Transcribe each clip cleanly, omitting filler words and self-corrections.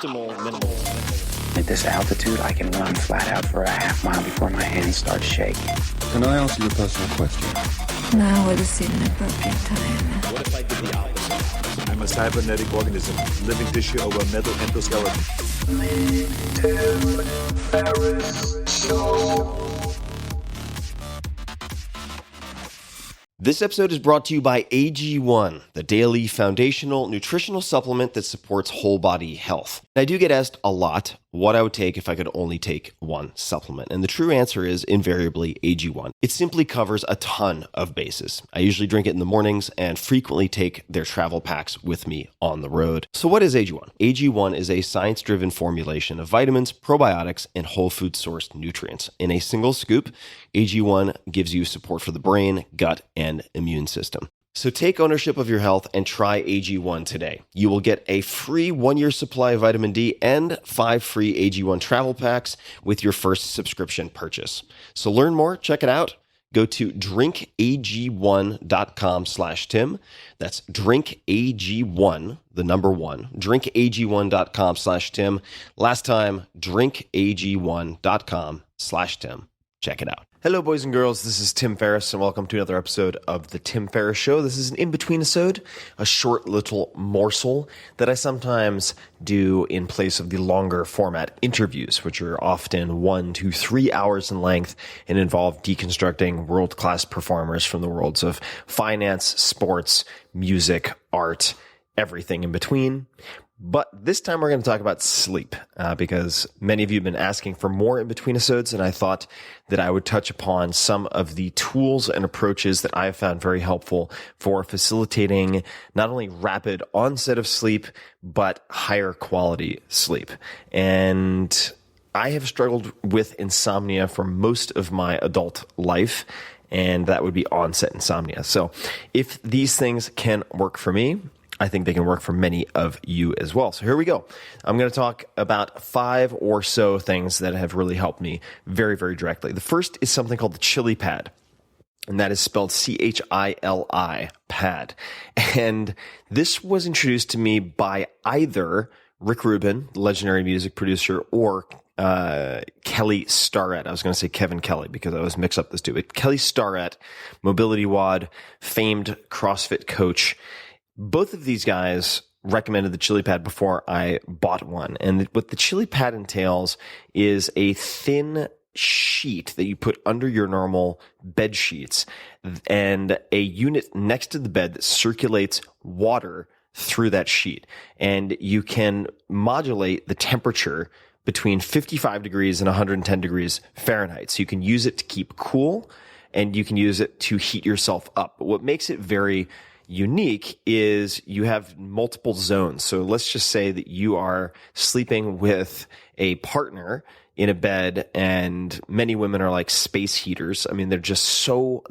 minimal. At this altitude, I can run flat out for a half mile before my hands start shaking. Can I ask you a personal question? Now would seem an appropriate time. What if I did the opposite? I'm a cybernetic organism, living tissue over a metal endoskeleton. Tim Ferriss Show. This episode is brought to you by AG1, the daily foundational nutritional supplement that supports whole body health. And I do get asked a lot what I would take if I could only take one supplement. And the true answer is invariably AG1. It simply covers a ton of bases. I usually drink it in the mornings and frequently take their travel packs with me on the road. So what is AG1? AG1 is a science-driven formulation of vitamins, probiotics, and whole food sourced nutrients. In a single scoop, AG1 gives you support for the brain, gut, and immune system. So take ownership of your health and try AG1 today. You will get a free 1-year supply of vitamin D and 5 free AG1 travel packs with your first subscription purchase. So learn more, check it out. Go to drinkag1.com/Tim. That's drinkag1, the number 1, drinkag1.com/Tim. Last time, drinkag1.com/Tim. Check it out. Hello, boys and girls. This is Tim Ferriss, and welcome to another episode of The Tim Ferriss Show. This is an in-between-isode, a short little morsel that I sometimes do in place of the longer format interviews, which are often 1 to 3 hours in length and involve deconstructing world-class performers from the worlds of finance, sports, music, art, everything in between. But this time we're going to talk about sleep because many of you have been asking for more in-between episodes, and I thought that I would touch upon some of the tools and approaches that I have found very helpful for facilitating not only rapid onset of sleep, but higher quality sleep. And I have struggled with insomnia for most of my adult life, and that would be onset insomnia. So if these things can work for me, I think they can work for many of you as well. So here we go. I'm going to talk about 5 or so things that have really helped me very, very directly. The first is something called the Chili Pad, and that is spelled CHILI, pad. And this was introduced to me by either Rick Rubin, the legendary music producer, or Kelly Starrett. I was going to say Kevin Kelly because I always mix up those two. But Kelly Starrett, Mobility WOD, famed CrossFit coach. Both of these guys recommended the Chili Pad before I bought one. And what the Chili Pad entails is a thin sheet that you put under your normal bed sheets and a unit next to the bed that circulates water through that sheet. And you can modulate the temperature between 55 degrees and 110 degrees Fahrenheit. So you can use it to keep cool and you can use it to heat yourself up. But what makes it very unique is you have multiple zones. So let's just say that you are sleeping with a partner in a bed, and many women are like space heaters. I mean, they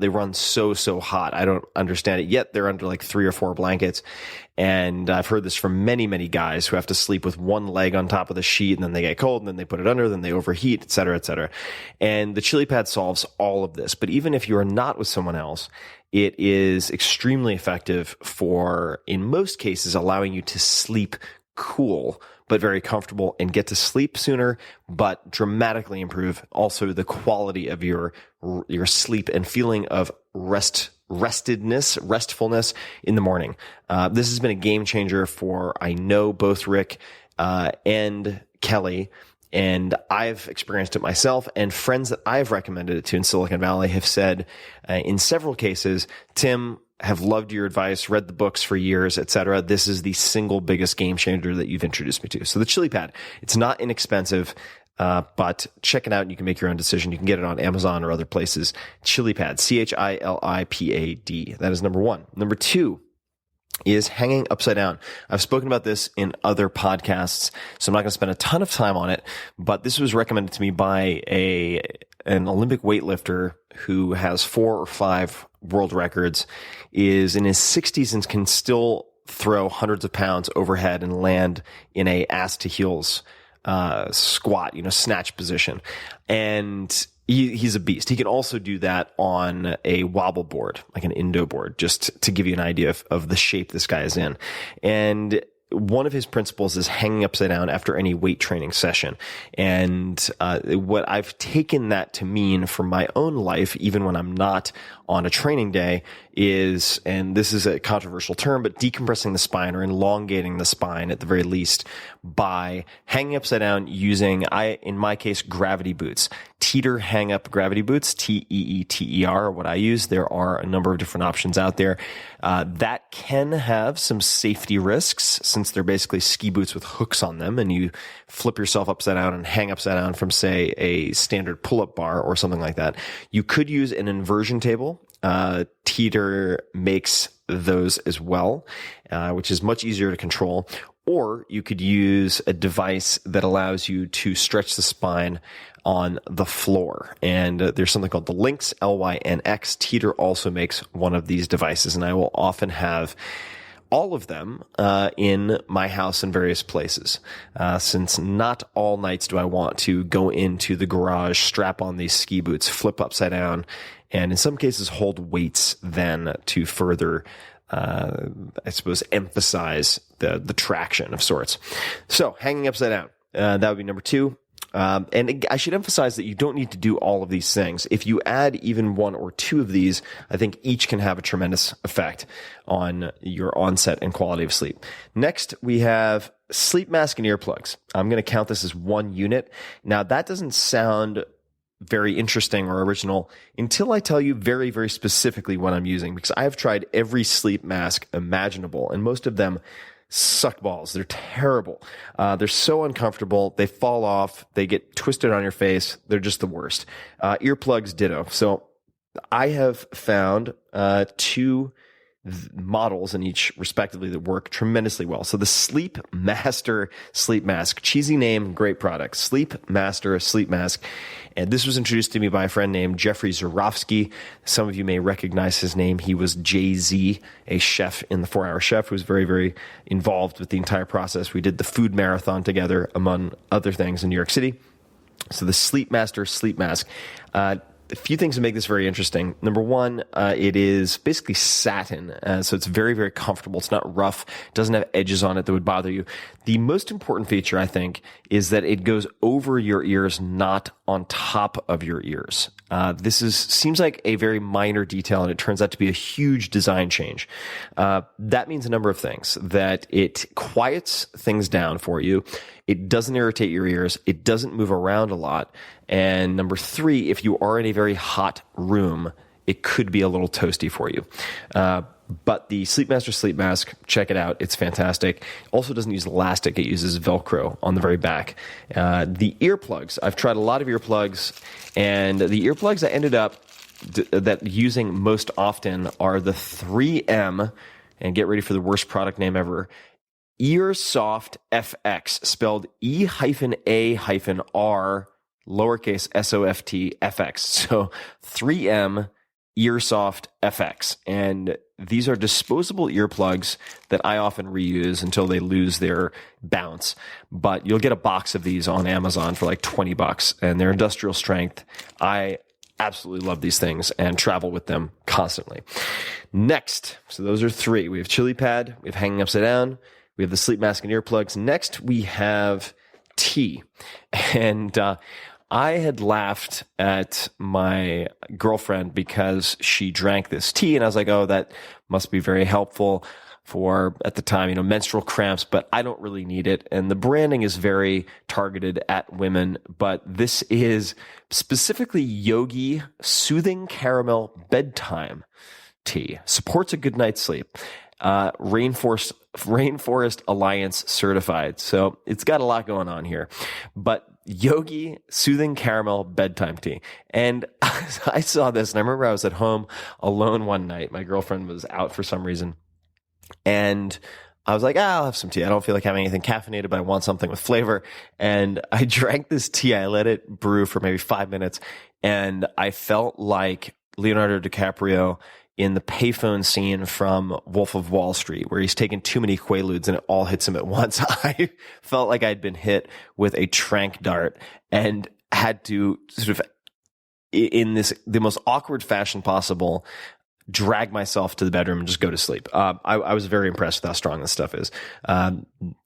run so hot. I don't understand it yet. They're under like 3 or 4 blankets. And I've heard this from many, many guys who have to sleep with one leg on top of the sheet, and then they get cold, and then they put it under, then they overheat, et cetera, et cetera. And the Chili Pad solves all of this. But even if you are not with someone else, it is extremely effective for, in most cases, allowing you to sleep cool, but very comfortable and get to sleep sooner, but dramatically improve also the quality of your sleep and feeling of restfulness in the morning. This has been a game changer for, I know, both Rick and Kelly, and I've experienced it myself, and friends that I've recommended it to in Silicon Valley have said in several cases, Tim, have loved your advice, read the books for years, etc. This is the single biggest game changer that you've introduced me to. So the Chili Pad, it's not inexpensive, but check it out and you can make your own decision. You can get it on Amazon or other places. Chili Pad, CHILIPAD. That is number 1. Number 2 is hanging upside down. I've spoken about this in other podcasts, so I'm not going to spend a ton of time on it, but this was recommended to me by an Olympic weightlifter who has 4 or 5 world records, is in his 60s and can still throw hundreds of pounds overhead and land in a ass to heels squat, snatch position. And he's a beast. He can also do that on a wobble board, like an Indo board, just to give you an idea of the shape this guy is in. And one of his principles is hanging upside down after any weight training session. And what I've taken that to mean for my own life, even when I'm not on a training day, is, and this is a controversial term, but decompressing the spine or elongating the spine at the very least by hanging upside down using, in my case, gravity boots. Teeter hang up gravity boots, T-E-E-T-E-R, what I use. There are a number of different options out there. That can have some safety risks since they're basically ski boots with hooks on them, and you flip yourself upside down and hang upside down from, say, a standard pull-up bar or something like that. You could use an inversion table. Teeter makes those as well, which is much easier to control. Or you could use a device that allows you to stretch the spine on the floor. And there's something called the Lynx, L-Y-N-X. Teeter also makes one of these devices, and I will often have all of them in my house in various places, since not all nights do I want to go into the garage, strap on these ski boots, flip upside down, and in some cases hold weights then to further I suppose emphasize the traction of sorts. So hanging upside down, that would be number 2. And I should emphasize that you don't need to do all of these things. If you add even 1 or 2 of these, I think each can have a tremendous effect on your onset and quality of sleep. Next, we have sleep mask and earplugs. I'm going to count this as 1 unit. Now, that doesn't sound very interesting or original until I tell you very, very specifically what I'm using, because I have tried every sleep mask imaginable, and most of them suck balls. They're terrible. They're so uncomfortable. They fall off. They get twisted on your face. They're just the worst. Earplugs, ditto. So I have found 2 models in each respectively that work tremendously well. So the Sleep Master Sleep Mask, cheesy name, great product. Sleep Master Sleep Mask. And this was introduced to me by a friend named Jeffrey Zarofsky. Some of you may recognize his name. He was Jay-Z, a chef in the 4-Hour Chef, who was very, very involved with the entire process. We did the food marathon together, among other things, in New York City. So the Sleep Master Sleep Mask. A few things to make this very interesting. Number 1, it is basically satin, so it's very, very comfortable. It's not rough. It doesn't have edges on it that would bother you. The most important feature, I think, is that it goes over your ears, not on top of your ears. This seems like a very minor detail, and it turns out to be a huge design change. That means a number of things. That it quiets things down for you. It doesn't irritate your ears. It doesn't move around a lot. And number 3, if you are in a very hot room, it could be a little toasty for you. But the Sleep Master Sleep Mask, check it out. It's fantastic. Also doesn't use elastic. It uses Velcro on the very back. The earplugs. I've tried a lot of earplugs, and the earplugs I ended up that using most often are the 3M, and get ready for the worst product name ever, Earsoft FX, spelled E-A-R lowercase S-O-F-T FX. So 3M Earsoft FX. And these are disposable earplugs that I often reuse until they lose their bounce. But you'll get a box of these on Amazon for like $20, and they're industrial strength. I absolutely love these things and travel with them constantly. Next, so those are 3. We have Chili Pad, we have hanging upside down, we have the sleep mask and earplugs. Next, we have tea. And I had laughed at my girlfriend because she drank this tea, and I was like, oh, that must be very helpful for, at the time, menstrual cramps, but I don't really need it. And the branding is very targeted at women, but this is specifically Yogi Soothing Caramel Bedtime Tea. Supports a good night's sleep. Rainforest Alliance certified. So it's got a lot going on here. But Yogi Soothing Caramel Bedtime Tea. And I saw this, and I remember I was at home alone one night. My girlfriend was out for some reason. And I was like, I'll have some tea. I don't feel like having anything caffeinated, but I want something with flavor. And I drank this tea. I let it brew for maybe 5 minutes. And I felt like Leonardo DiCaprio in the payphone scene from Wolf of Wall Street, where he's taken too many Quaaludes and it all hits him at once. I felt like I'd been hit with a tranq dart and had to sort of, in the most awkward fashion possible, drag myself to the bedroom and just go to sleep. I was very impressed with how strong this stuff is.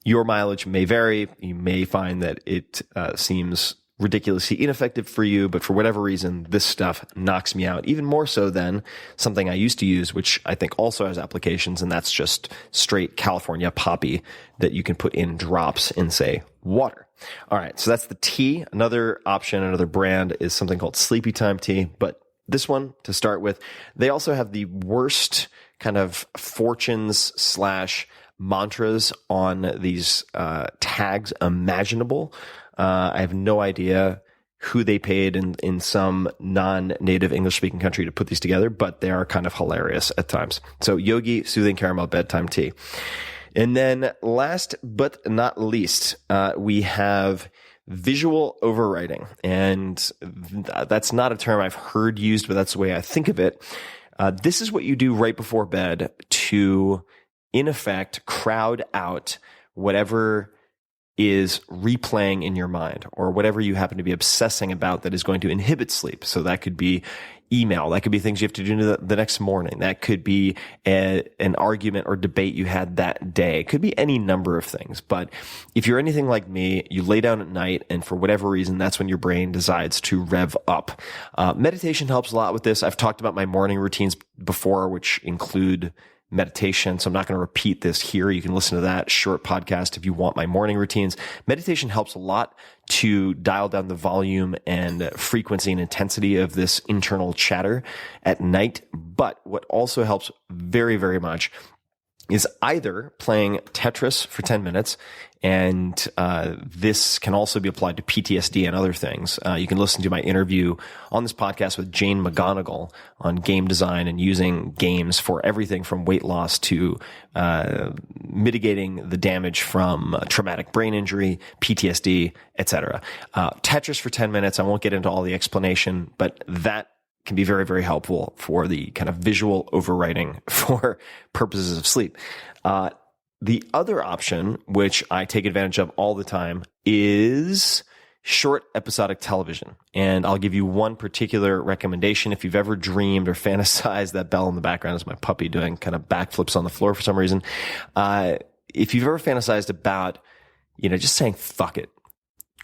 Your mileage may vary. You may find that it seems ridiculously ineffective for you, but for whatever reason, this stuff knocks me out even more so than something I used to use, which I think also has applications, and that's just straight California poppy that you can put in drops in, say, water. All right, so that's the tea. Another option, another brand is something called Sleepy Time Tea, but this one, to start with, they also have the worst kind of fortunes / mantras on these tags imaginable. I have no idea who they paid in some non-native English-speaking country to put these together, but they are kind of hilarious at times. So Yogi Soothing Caramel Bedtime Tea. And then last but not least, we have visual overwriting. And that's not a term I've heard used, but that's the way I think of it. This is what you do right before bed to, in effect, crowd out whatever is replaying in your mind or whatever you happen to be obsessing about that is going to inhibit sleep. So that could be email. That could be things you have to do the next morning. That could be an argument or debate you had that day. It could be any number of things. But if you're anything like me, you lay down at night and for whatever reason, that's when your brain decides to rev up. Meditation helps a lot with this. I've talked about my morning routines before, which include meditation. So I'm not going to repeat this here. You can listen to that short podcast if you want my morning routines. Meditation helps a lot to dial down the volume and frequency and intensity of this internal chatter at night. But what also helps very, very much is either playing Tetris for 10 minutes, and this can also be applied to PTSD and other things. You can listen to my interview on this podcast with Jane McGonigal on game design and using games for everything from weight loss to mitigating the damage from traumatic brain injury, PTSD, etc. Tetris for 10 minutes. I won't get into all the explanation, but that can be very, very helpful for the kind of visual overwriting for purposes of sleep. The other option, which I take advantage of all the time, is short episodic television. And I'll give you one particular recommendation. If you've ever dreamed or fantasized, that bell in the background is my puppy doing kind of backflips on the floor for some reason. If you've ever fantasized about, just saying, fuck it,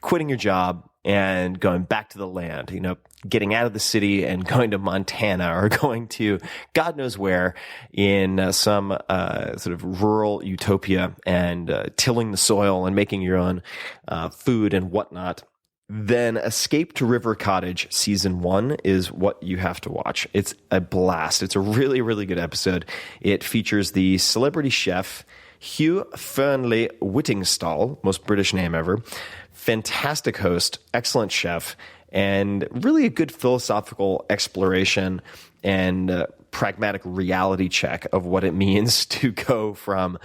quitting your job and going back to the land, getting out of the city and going to Montana or going to God knows where in some sort of rural utopia and tilling the soil and making your own food and whatnot, then Escape to River Cottage Season 1 is what you have to watch. It's a blast. It's a really, really good episode. It features the celebrity chef Hugh Fearnley Whittingstall, most British name ever, fantastic host, excellent chef, and really a good philosophical exploration and pragmatic reality check of what it means to go from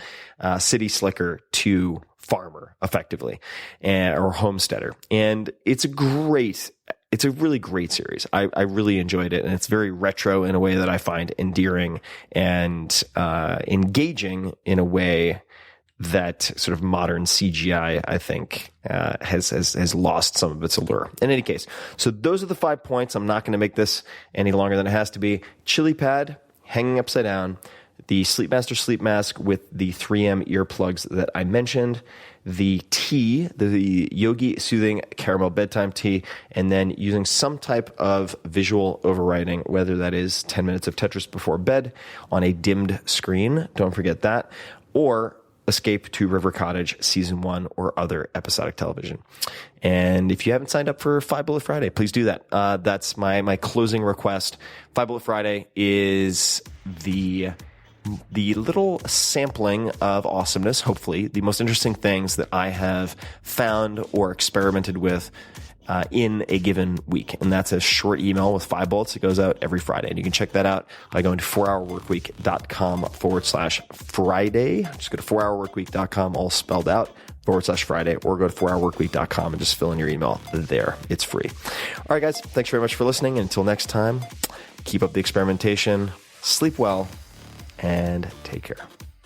city slicker to farmer, effectively, or homesteader. And it's a really great series. I really enjoyed it, and it's very retro in a way that I find endearing and engaging in a way that sort of modern CGI, I think, has lost some of its allure. In any case, so those are the 5 points. I'm not going to make this any longer than it has to be. Chili pad, hanging upside down, the Sleepmaster sleep mask with the 3M earplugs that I mentioned, the tea, the Yogi Soothing Caramel Bedtime Tea, and then using some type of visual overwriting, whether that is 10 minutes of Tetris before bed on a dimmed screen, don't forget that, or Escape to River Cottage Season 1 or other episodic television. And if you haven't signed up for 5 Bullet Friday, please do that. That's my closing request. 5 Bullet Friday is the little sampling of awesomeness, hopefully, the most interesting things that I have found or experimented with in a given week. And that's a short email with 5 bullets. It goes out every Friday. And you can check that out by going to 4hourworkweek.com/Friday. Just go to 4hourworkweek.com, all spelled out, /Friday, or go to 4hourworkweek.com and just fill in your email there. It's free. All right, guys. Thanks very much for listening. And until next time, keep up the experimentation, sleep well, and take care.